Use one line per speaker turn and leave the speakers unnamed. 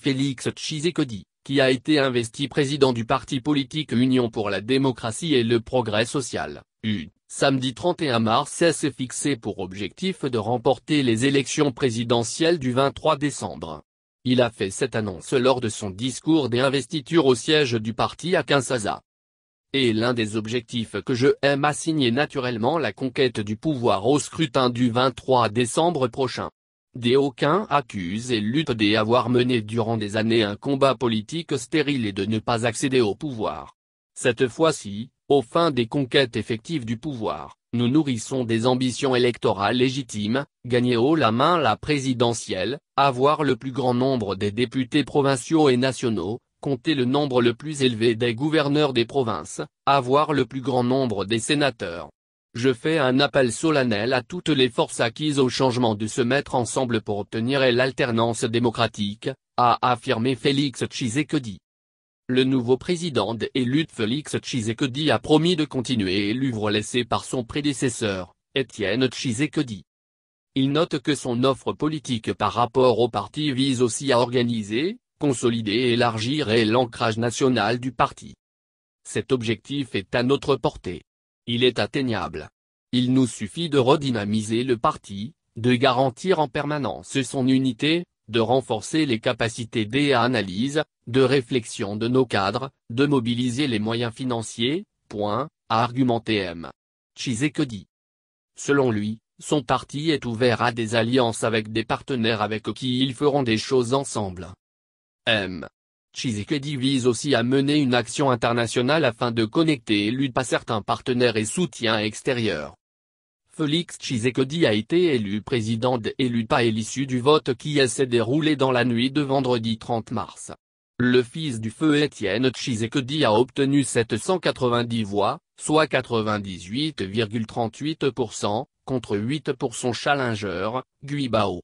Félix Tshisekedi, qui a été investi président du parti politique Union pour la démocratie et le progrès social, samedi 31 mars s'est fixé pour objectif de remporter les élections présidentielles du 23 décembre. Il a fait cette annonce lors de son discours d'investiture au siège du parti à Kinshasa. Et l'un des objectifs que je aime assigner naturellement la conquête du pouvoir au scrutin du 23 décembre prochain. D'aucuns accusent et luttent d'avoir mené durant des années un combat politique stérile et de ne pas accéder au pouvoir. Cette fois-ci, aux fins des conquêtes effectives du pouvoir, nous nourrissons des ambitions électorales légitimes, gagner haut la main la présidentielle, avoir le plus grand nombre des députés provinciaux et nationaux, compter le nombre le plus élevé des gouverneurs des provinces, avoir le plus grand nombre des sénateurs. Je fais un appel solennel à toutes les forces acquises au changement de se mettre ensemble pour obtenir l'alternance démocratique, a affirmé Félix Tshisekedi. Le nouveau président élu Félix Tshisekedi a promis de continuer l'œuvre laissée par son prédécesseur, Étienne Tshisekedi. Il note que son offre politique par rapport au parti vise aussi à organiser, consolider et élargir l'ancrage national du parti. Cet objectif est à notre portée. Il est atteignable. Il nous suffit de redynamiser le parti, de garantir en permanence son unité, de renforcer les capacités d'analyse, de réflexion de nos cadres, de mobiliser les moyens financiers, a argumenté M. Tshisekedi. Selon lui, son parti est ouvert à des alliances avec des partenaires avec qui ils feront des choses ensemble. M. Tshisekedi vise aussi à mener une action internationale afin de connecter l'UDPA à certains partenaires et soutiens extérieurs. Félix Tshisekedi a été élu président de l'UDPA à l'issue du vote qui s'est déroulé dans la nuit de vendredi 30 mars. Le fils du feu Étienne Tshisekedi a obtenu 790 voix, soit 98,38%, contre 8 pour son challenger, Guy Bao.